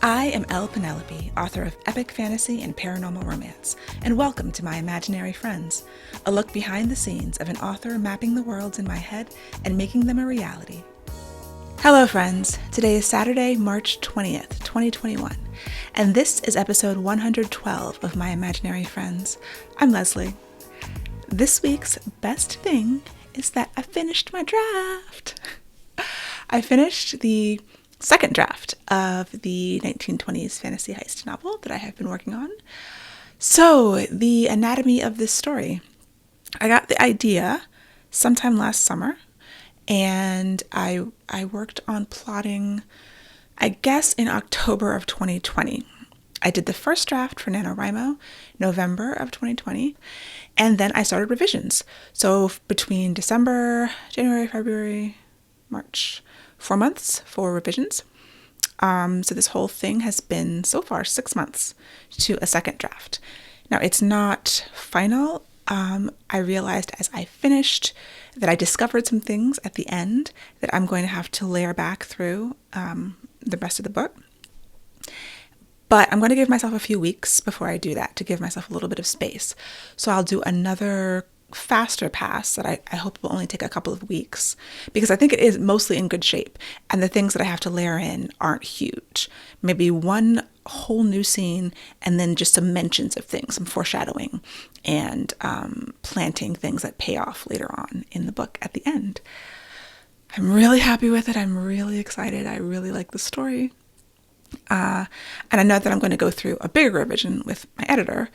I am Penelope, author of epic fantasy and paranormal romance, and welcome to my imaginary friends, a look behind the scenes of an author mapping the worlds in my head and making them a reality. Hello friends, today is Saturday, March 20th, 2021, and this is episode 112 of my imaginary friends. I'm Leslie. This week's best thing is that I finished my draft. I finished the second draft of the 1920s fantasy heist novel that I have been working on. So, the anatomy of this story. I got the idea sometime last summer, and I worked on plotting, I guess, in October of 2020. I did the first draft for NaNoWriMo, November of 2020, and then I started revisions. So between December, January, February, March, 4 months for revisions. So this whole thing has been so far 6 months to a second draft. Now it's not final. I realized as I finished that I discovered some things at the end that I'm going to have to layer back through the rest of the book. But I'm going to give myself a few weeks before I do that to give myself a little bit of space. So I'll do another faster pass that I hope will only take a couple of weeks, because I think it is mostly in good shape and the things that I have to layer in aren't huge. Maybe one whole new scene and then just some mentions of things, some foreshadowing and planting things that pay off later on in the book at the end. I'm really happy with it. I'm really excited. I really like the story. And I know that I'm going to go through a bigger revision with my editor.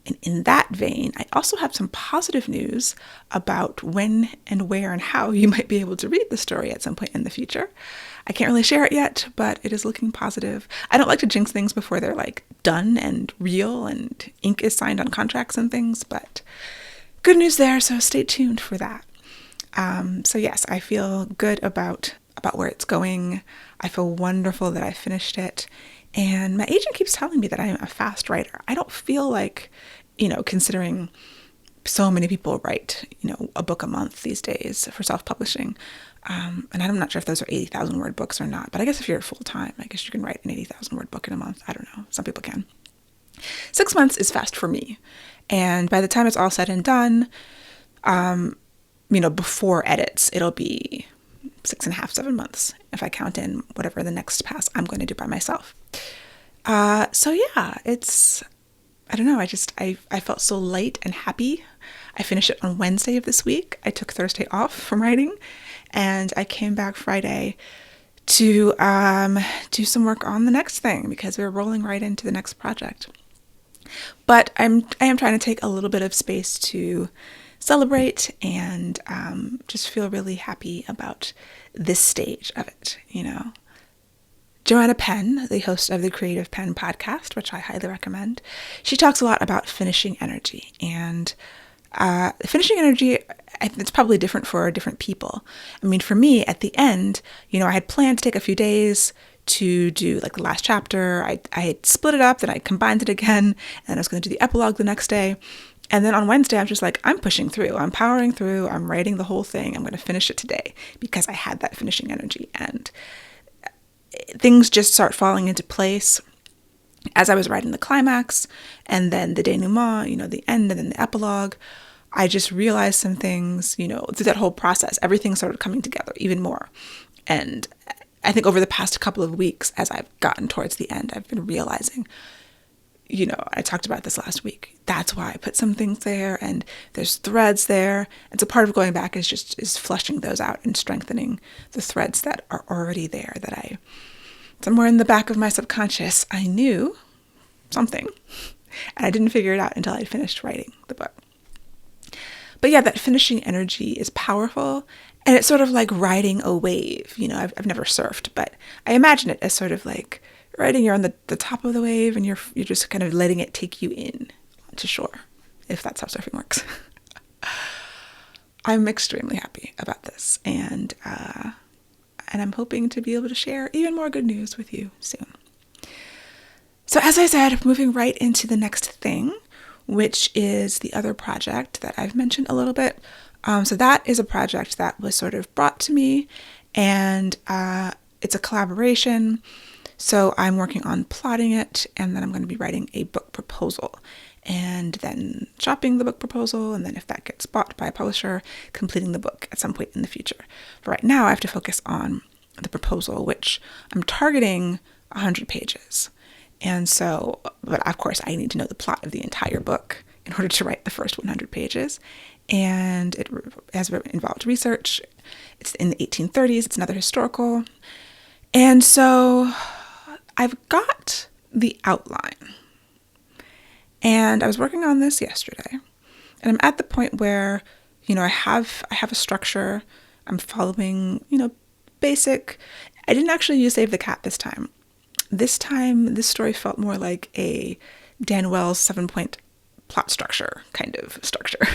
And in that vein, I also have some positive news about when and where and how you might be able to read the story at some point in the future. I can't really share it yet, but it is looking positive. I don't like to jinx things before they're like done and real and ink is signed on contracts and things, but good news there, so stay tuned for that. So yes, I feel good about where it's going. I feel wonderful that I finished it. And my agent keeps telling me that I am a fast writer. I don't feel like, considering so many people write, a book a month these days for self-publishing. And I'm not sure if those are 80,000 word books or not, but I guess if you're full-time, I guess you can write an 80,000 word book in a month. I don't know. Some people can. 6 months is fast for me. And by the time it's all said and done, before edits, it'll be 6.5, 7 months if I count in whatever the next pass I'm going to do by myself. So yeah, I don't know. I felt so light and happy. I finished it on Wednesday of this week. I took Thursday off from writing and I came back Friday to do some work on the next thing because we're rolling right into the next project. But I am trying to take a little bit of space to celebrate and just feel really happy about this stage of it, Joanna Penn, the host of the Creative Penn podcast, which I highly recommend, she talks a lot about finishing energy. And finishing energy, it's probably different for different people. I mean, for me, at the end, I had planned to take a few days to do like the last chapter. I had split it up, then I combined it again, and then I was going to do the epilogue the next day. And then on Wednesday, I'm just like, I'm pushing through. I'm powering through. I'm writing the whole thing. I'm going to finish it today because I had that finishing energy. And things just start falling into place as I was writing the climax and then the denouement, the end and then the epilogue. I just realized some things, through that whole process. Everything started coming together even more. And I think over the past couple of weeks, as I've gotten towards the end, I've been realizing, I talked about this last week. That's why I put some things there and there's threads there. And so part of going back is fleshing those out and strengthening the threads that are already there that somewhere in the back of my subconscious, I knew something and I didn't figure it out until I finished writing the book. But yeah, that finishing energy is powerful and it's sort of like riding a wave. I've never surfed, but I imagine it as sort of like riding, you're on the top of the wave and you're just kind of letting it take you in to shore, if that's how surfing works. I'm extremely happy about this and I'm hoping to be able to share even more good news with you soon. So as I said, moving right into the next thing, which is the other project that I've mentioned a little bit. So that is a project that was sort of brought to me and it's a collaboration. So I'm working on plotting it, and then I'm going to be writing a book proposal, and then shopping the book proposal, and then if that gets bought by a publisher, completing the book at some point in the future. But right now I have to focus on the proposal, which I'm targeting 100 pages. And so, but of course I need to know the plot of the entire book in order to write the first 100 pages. And it has involved research. It's in the 1830s. It's another historical. And so I've got the outline. And I was working on this yesterday. And I'm at the point where, I have a structure. I'm following, basic. I didn't actually use Save the Cat this time. This time, this story felt more like a Dan Wells 7-point plot structure kind of structure.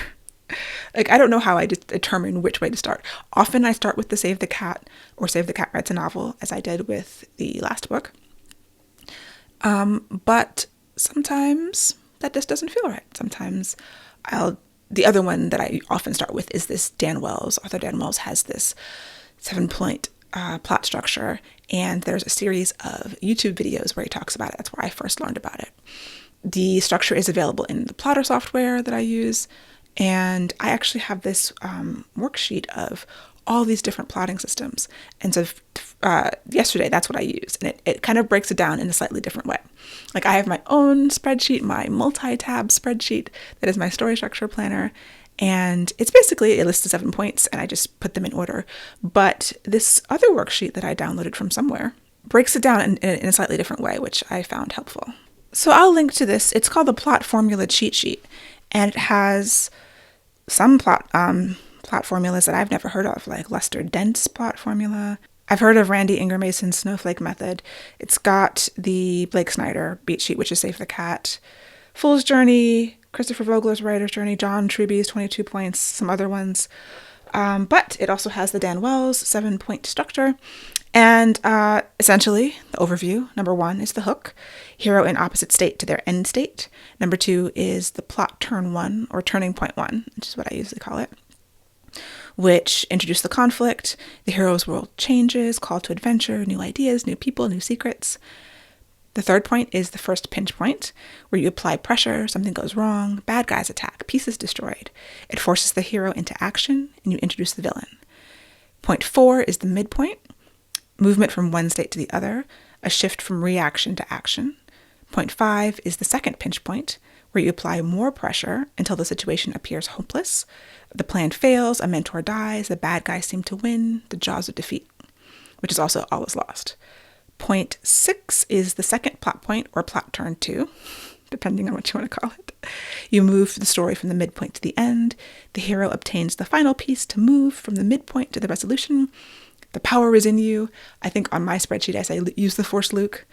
Like, I don't know how I determine which way to start. Often I start with the Save the Cat or Save the Cat Writes a Novel, as I did with the last book. But sometimes that just doesn't feel right. Sometimes the other one that I often start with is this Dan Wells. Author Dan Wells has this 7-point plot structure, and there's a series of YouTube videos where he talks about it. That's where I first learned about it. The structure is available in the plotter software that I use, and I actually have this worksheet of all these different plotting systems. And so yesterday, that's what I used. And it kind of breaks it down in a slightly different way. Like, I have my own spreadsheet, my multi-tab spreadsheet that is my story structure planner. And it's basically a list of 7 points, and I just put them in order. But this other worksheet that I downloaded from somewhere breaks it down in a slightly different way, which I found helpful. So I'll link to this. It's called the Plot Formula Cheat Sheet, and it has some plot formulas that I've never heard of, like Lester Dent's plot formula. I've heard of Randy Ingermason's snowflake method. It's got the Blake Snyder beat sheet, which is Save the Cat, Fool's Journey, Christopher Vogler's Writer's Journey, John Truby's 22 points, some other ones. But it also has the Dan Wells 7-point structure. And essentially, the overview, number 1 is the hook, hero in opposite state to their end state. Number 2 is the plot turn 1, or turning point 1, which is what I usually call it, which introduce the conflict, the hero's world changes, call to adventure, new ideas, new people, new secrets. The third point is the first pinch point, where you apply pressure, something goes wrong, bad guys attack, peace is destroyed. It forces the hero into action, and you introduce the villain. Point 4 is the midpoint, movement from one state to the other, a shift from reaction to action. Point 5 is the second pinch point, where you apply more pressure until the situation appears hopeless. The plan fails, a mentor dies, the bad guys seem to win, the jaws of defeat, which is also all is lost. Point 6 is the second plot point, or plot turn 2, depending on what you want to call it. You move the story from the midpoint to the end. The hero obtains the final piece to move from the midpoint to the resolution. The power is in you. I think on my spreadsheet I say use the Force Luke,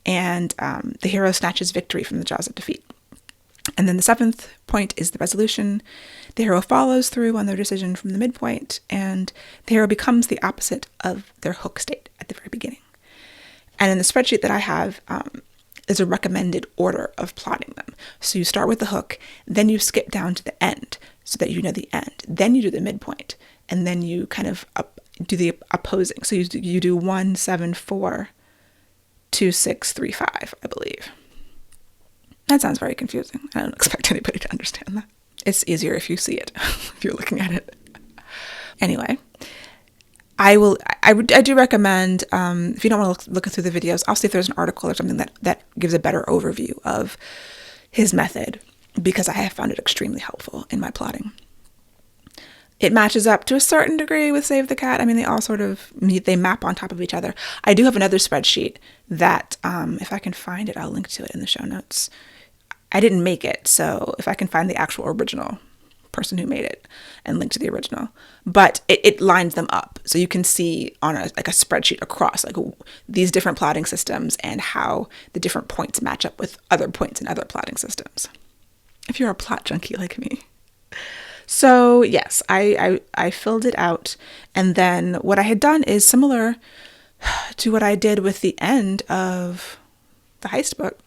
and the hero snatches victory from the jaws of defeat. And then the 7th point is the resolution. The hero follows through on their decision from the midpoint, and the hero becomes the opposite of their hook state at the very beginning. And in the spreadsheet that I have, is a recommended order of plotting them. So you start with the hook, then you skip down to the end so that you know the end. Then you do the midpoint, and then you kind of do the opposing. So you do 1, 7, 4, 2, 6, 3, 5, I believe. That sounds very confusing. I don't expect anybody to understand that. It's easier if you see it, if you're looking at it. Anyway, I do recommend, if you don't want to look through the videos, I'll see if there's an article or something that gives a better overview of his method, because I have found it extremely helpful in my plotting. It matches up to a certain degree with Save the Cat. I mean, they all sort of they map on top of each other. I do have another spreadsheet that, if I can find it, I'll link to it in the show notes. I didn't make it, so if I can find the actual original person who made it and link to the original, but it lines them up, so you can see on a spreadsheet across like these different plotting systems and how the different points match up with other points in other plotting systems, if you're a plot junkie like me. So yes, I filled it out, and then what I had done is similar to what I did with the end of the heist book.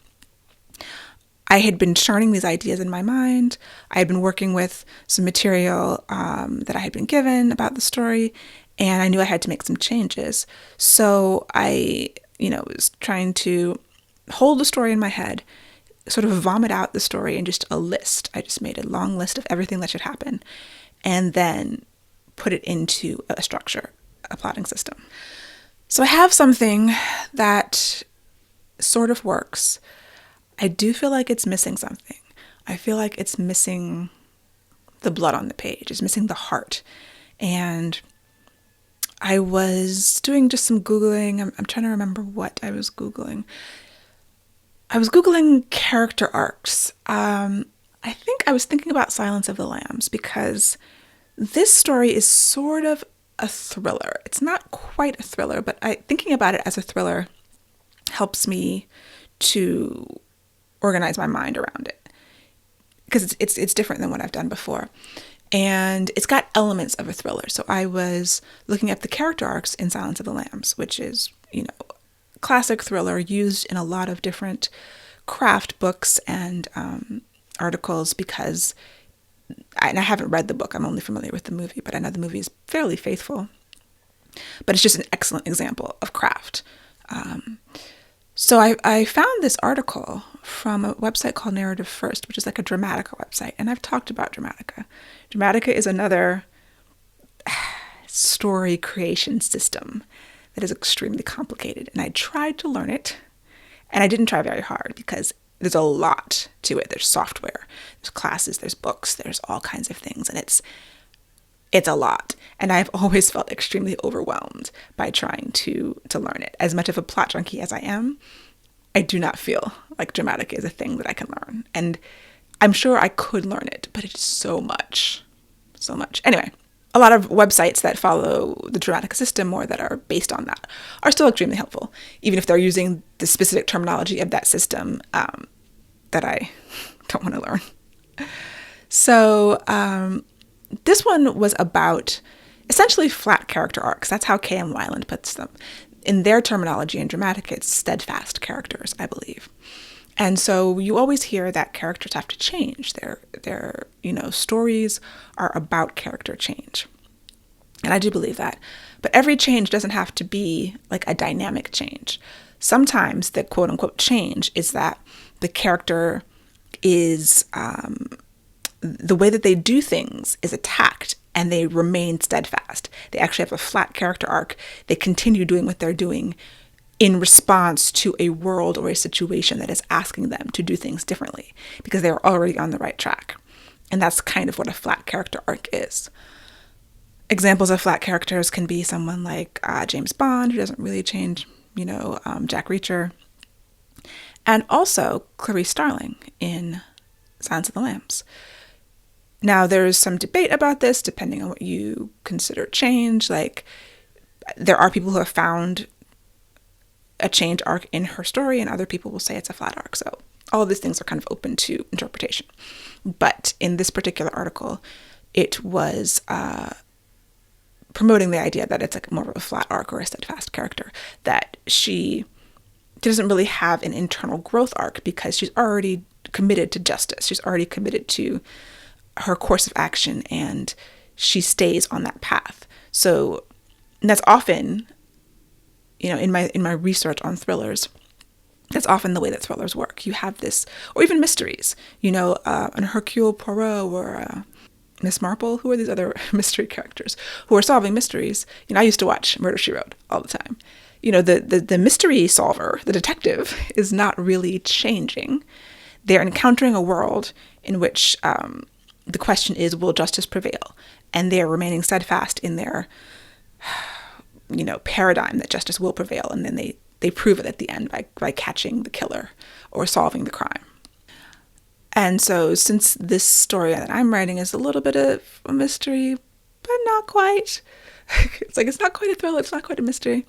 I had been churning these ideas in my mind. I had been working with some material that I had been given about the story, and I knew I had to make some changes. So I was trying to hold the story in my head, sort of vomit out the story in just a list. I just made a long list of everything that should happen and then put it into a structure, a plotting system. So I have something that sort of works. I do feel like it's missing something. I feel like it's missing the blood on the page. It's missing the heart. And I was doing just some Googling. I'm trying to remember what I was Googling. I was Googling character arcs. I think I was thinking about Silence of the Lambs because this story is sort of a thriller. It's not quite a thriller, but thinking about it as a thriller helps me to organize my mind around it because it's different than what I've done before. And it's got elements of a thriller. So I was looking at the character arcs in Silence of the Lambs, which is, classic thriller used in a lot of different craft books and articles because I haven't read the book. I'm only familiar with the movie, but I know the movie is fairly faithful. But it's just an excellent example of craft. So I found this article from a website called Narrative First, which is like a Dramatica website. And I've talked about Dramatica. Dramatica is another story creation system that is extremely complicated. And I tried to learn it, and I didn't try very hard because there's a lot to it. There's software, there's classes, there's books, there's all kinds of things. And it's a lot. And I've always felt extremely overwhelmed by trying to learn it. As much of a plot junkie as I am, I do not feel like Dramatica is a thing that I can learn. And I'm sure I could learn it, but it's so much. Anyway, a lot of websites that follow the Dramatica system or that are based on that are still extremely helpful, even if they're using the specific terminology of that system that I don't want to learn. So this one was about essentially flat character arcs. That's how K.M. Weiland puts them. In their terminology in Dramatica, it's steadfast characters, I believe. And so you always hear that characters have to change. Their stories are about character change. And I do believe that. But every change doesn't have to be like a dynamic change. Sometimes the quote unquote change is that the character is, the way that they do things is attacked and they remain steadfast. They actually have a flat character arc. They continue doing what they're doing in response to a world or a situation that is asking them to do things differently because they're already on the right track. And that's kind of what a flat character arc is. Examples of flat characters can be someone like James Bond, who doesn't really change, Jack Reacher, and also Clarice Starling in Silence of the Lambs. Now, there's some debate about this, depending on what you consider change. Like, there are people who have found a change arc in her story, and other people will say it's a flat arc. So all of these things are kind of open to interpretation. But in this particular article, it was promoting the idea that it's like more of a flat arc or a steadfast character, that she doesn't really have an internal growth arc because she's already committed to justice. She's already committed to her course of action, and she stays on that path. So that's often, in my research on thrillers, that's often the way that thrillers work. You have this, or even mysteries, an Hercule Poirot or Miss Marple, who are these other mystery characters who are solving mysteries. I used to watch Murder, She Wrote all the time. The mystery solver, the detective, is not really changing. They're encountering a world in which the question is, will justice prevail? And they're remaining steadfast in their, paradigm that justice will prevail. And then they prove it at the end by catching the killer or solving the crime. And so since this story that I'm writing is a little bit of a mystery, but not quite. It's not quite a thriller, it's not quite a mystery.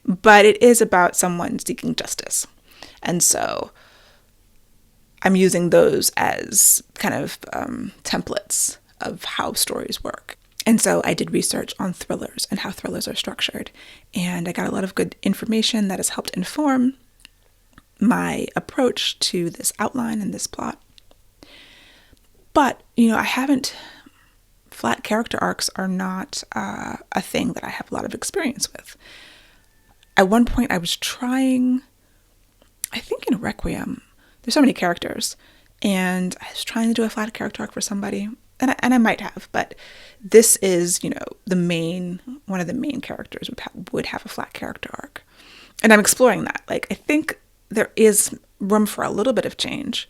But it is about someone seeking justice. And so I'm using those as kind of templates of how stories work. And so I did research on thrillers and how thrillers are structured. And I got a lot of good information that has helped inform my approach to this outline and this plot. But, flat character arcs are not a thing that I have a lot of experience with. At one point I was trying, I think in Requiem, there's so many characters, and I was trying to do a flat character arc for somebody, and I might have, but this is, one of the main characters would have a flat character arc. And I'm exploring that. Like, I think there is room for a little bit of change.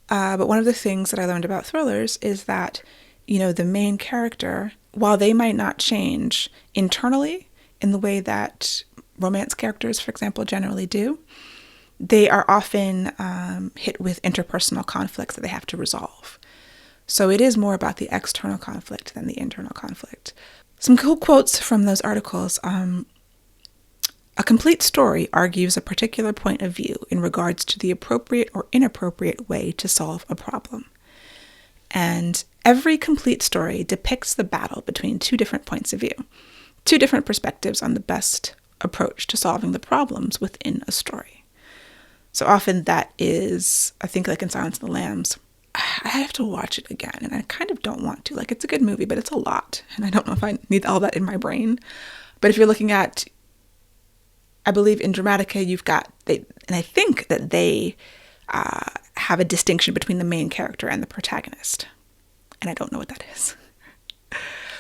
But one of the things that I learned about thrillers is that, the main character, while they might not change internally in the way that romance characters, for example, generally do, they are often hit with interpersonal conflicts that they have to resolve. So it is more about the external conflict than the internal conflict. Some cool quotes from those articles. A complete story argues a particular point of view in regards to the appropriate or inappropriate way to solve a problem. And every complete story depicts the battle between two different points of view, two different perspectives on the best approach to solving the problems within a story. So often that is, I think, like in Silence of the Lambs, I have to watch it again, and I kind of don't want to. Like, it's a good movie, but it's a lot, and I don't know if I need all that in my brain. But if you're looking at, I believe in Dramatica, and I think that they have a distinction between the main character and the protagonist, and I don't know what that is.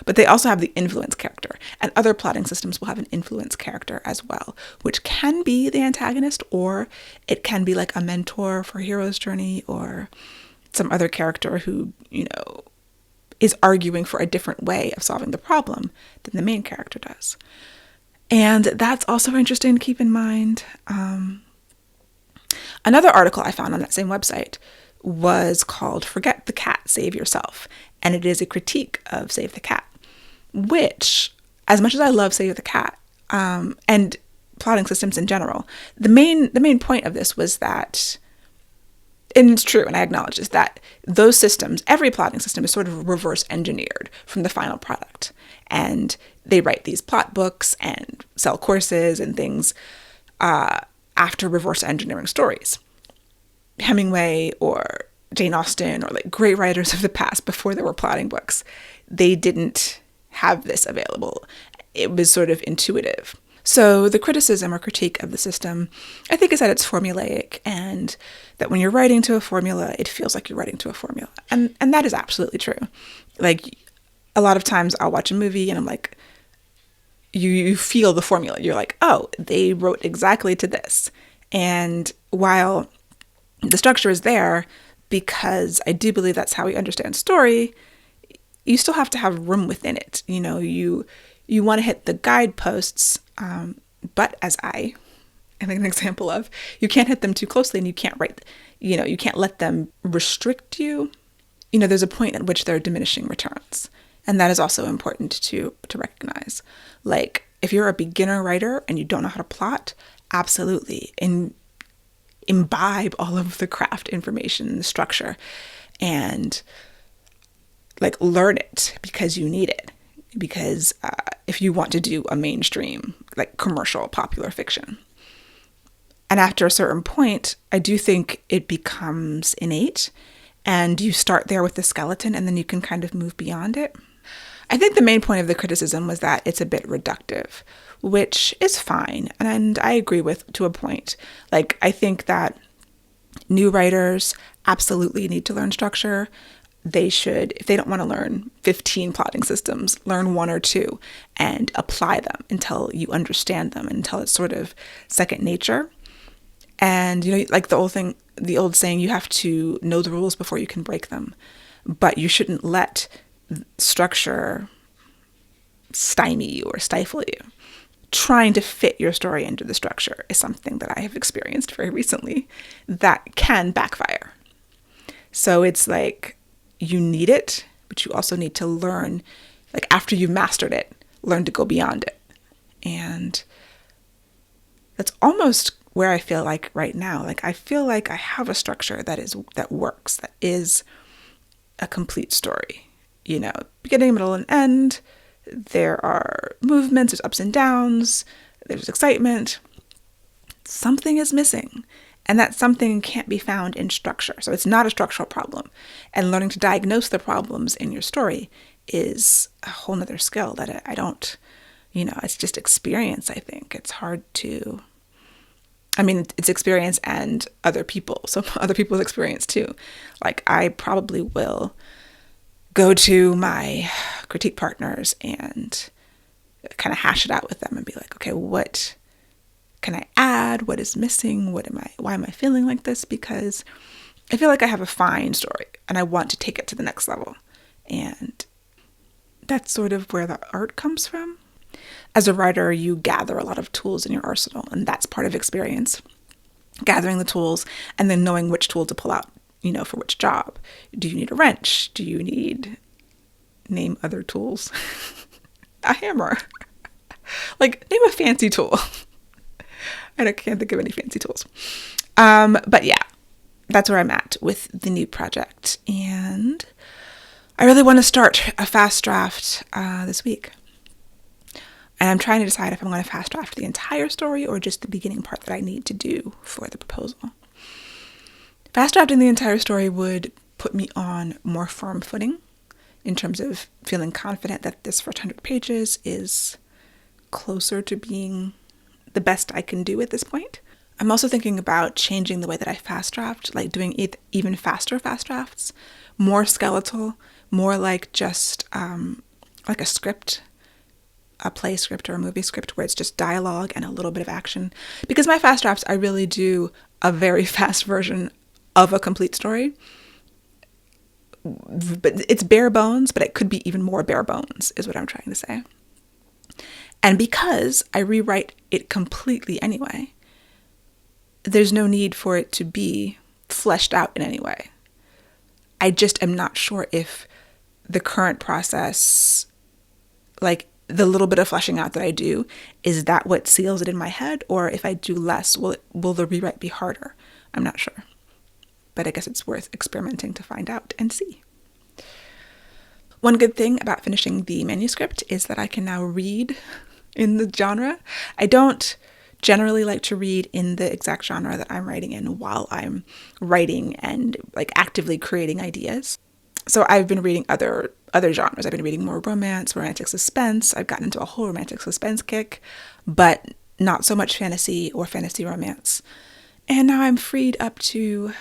But they also have the influence character, and other plotting systems will have an influence character as well, which can be the antagonist, or it can be like a mentor for a hero's journey, or some other character who, is arguing for a different way of solving the problem than the main character does. And that's also interesting to keep in mind. Another article I found on that same website was called Forget the Cat, Save Yourself. And it is a critique of Save the Cat, which, as much as I love Save the Cat, and plotting systems in general, the main point of this was that, and it's true, and I acknowledge this, that those systems, every plotting system is sort of reverse engineered from the final product. And they write these plot books and sell courses and things after reverse engineering stories. Hemingway or Jane Austen, or like great writers of the past before there were plotting books, they didn't have this available. It was sort of intuitive. So the criticism or critique of the system, I think, is that it's formulaic, and that when you're writing to a formula, it feels like you're writing to a formula. And that is absolutely true. Like, a lot of times I'll watch a movie and I'm like, you feel the formula. You're like, oh, they wrote exactly to this. And while the structure is there, because I do believe that's how we understand story, you still have to have room within it. You want to hit the guideposts, but as I am an example of, you can't hit them too closely, and you can't you can't let them restrict you. There's a point at which there are diminishing returns. And that is also important to recognize. Like, if you're a beginner writer and you don't know how to plot, absolutely imbibe all of the craft information and the structure, and like learn it because you need it. Because if you want to do a mainstream, like commercial popular fiction. And after a certain point, I do think it becomes innate, and you start there with the skeleton and then you can kind of move beyond it. I think the main point of the criticism was that it's a bit reductive, which is fine. And I agree with to a point. Like, I think that new writers absolutely need to learn structure. They should, if they don't want to learn 15 plotting systems, learn one or two and apply them until you understand them, until it's sort of second nature. And, like the old saying, you have to know the rules before you can break them. But you shouldn't let structure stymie you or stifle you. Trying to fit your story into the structure is something that I have experienced very recently that can backfire. So it's like, you need it, but you also need to learn, like after you've mastered it, learn to go beyond it. And that's almost where I feel like right now. Like, I feel like I have a structure that works, that is a complete story. Beginning, middle, and end. There are movements, there's ups and downs, there's excitement. Something is missing. And that something can't be found in structure. So it's not a structural problem. And learning to diagnose the problems in your story is a whole nother skill that I don't it's just experience, I think. It's hard to, it's experience and other people. So other people's experience too. Like, I probably will go to my critique partners and kind of hash it out with them and be like, okay, what can I add? What is missing? Why am I feeling like this? Because I feel like I have a fine story and I want to take it to the next level. And that's sort of where the art comes from. As a writer, you gather a lot of tools in your arsenal, and that's part of experience. Gathering the tools and then knowing which tool to pull out, for which job. Do you need a wrench? Do you need, name other tools? A hammer. Like, name a fancy tool. I can't think of any fancy tools. But yeah, that's where I'm at with the new project. And I really want to start a fast draft this week. And I'm trying to decide if I'm going to fast draft the entire story or just the beginning part that I need to do for the proposal. Fast drafting the entire story would put me on more firm footing in terms of feeling confident that this first 100 pages is closer to being the best I can do at this point. I'm also thinking about changing the way that I fast draft, like doing even faster fast drafts, more skeletal, more like just like a script, a play script or a movie script where it's just dialogue and a little bit of action. Because my fast drafts, I really do a very fast version of a complete story. But it's bare bones, but it could be even more bare bones, is what I'm trying to say. And because I rewrite it completely anyway, there's no need for it to be fleshed out in any way. I just am not sure if the current process, like the little bit of fleshing out that I do, is that what seals it in my head? Or if I do less, will the rewrite be harder? I'm not sure. But I guess it's worth experimenting to find out and see. One good thing about finishing the manuscript is that I can now read in the genre. I don't generally like to read in the exact genre that I'm writing in while I'm writing and like actively creating ideas. So I've been reading other genres. I've been reading more romance, romantic suspense. I've gotten into a whole romantic suspense kick, but not so much fantasy or fantasy romance. And now I'm freed up to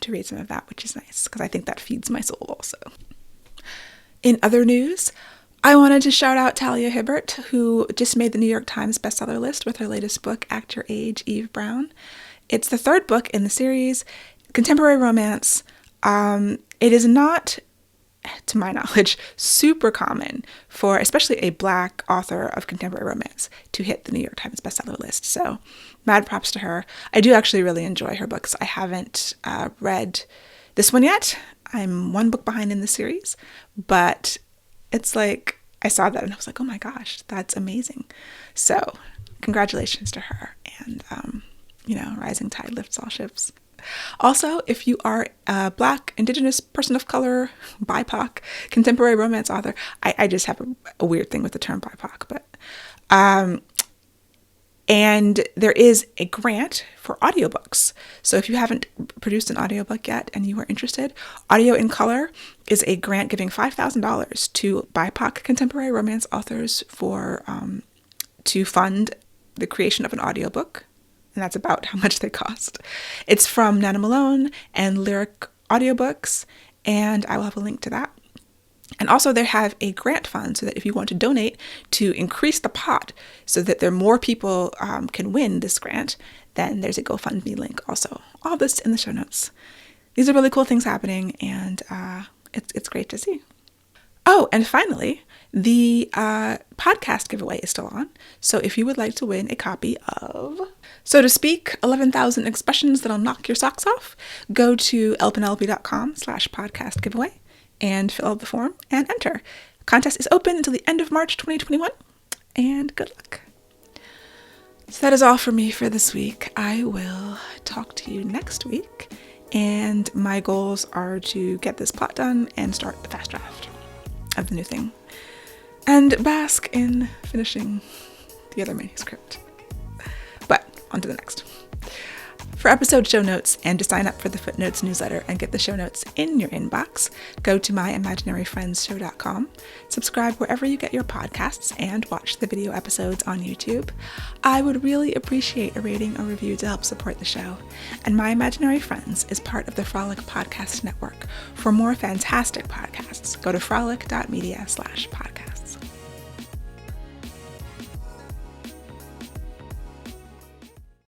read some of that, which is nice because I think that feeds my soul also. In other news, I wanted to shout out Talia Hibbert, who just made the New York Times bestseller list with her latest book, Act Your Age, Eve Brown. It's the third book in the series, contemporary romance. It is not, to my knowledge, super common for especially a Black author of contemporary romance to hit the New York Times bestseller list. So mad props to her. I do actually really enjoy her books. I haven't read this one yet. I'm one book behind in the series, but it's like I saw that and I was like, oh my gosh, that's amazing. So congratulations to her. And, rising tide lifts all ships. Also, if you are a Black, Indigenous, person of color, BIPOC, contemporary romance author, I just have a weird thing with the term BIPOC, but and there is a grant for audiobooks. So if you haven't produced an audiobook yet and you are interested, Audio in Color is a grant giving $5,000 to BIPOC contemporary romance authors for to fund the creation of an audiobook. And that's about how much they cost. It's from Nana Malone and Lyric Audiobooks, and I will have a link to that. And also they have a grant fund so that if you want to donate to increase the pot so that there are more people can win this grant, then there's a GoFundMe link also. All this in the show notes. These are really cool things happening, and it's great to see. Oh, and finally, the podcast giveaway is still on. So if you would like to win a copy of, so to speak, 11,000 expressions that'll knock your socks off, go to lpenelope.com/podcast giveaway and fill out the form and enter. The contest is open until the end of March 2021, and good luck. So that is all for me for this week. I will talk to you next week, and my goals are to get this plot done and start the fast draft of the new thing, and bask in finishing the other manuscript. But on to the next. For episode show notes and to sign up for the Footnotes newsletter and get the show notes in your inbox, go to myimaginaryfriendsshow.com, subscribe wherever you get your podcasts, and watch the video episodes on YouTube. I would really appreciate a rating or review to help support the show. And My Imaginary Friends is part of the Frolic Podcast Network. For more fantastic podcasts, go to frolic.media/podcast.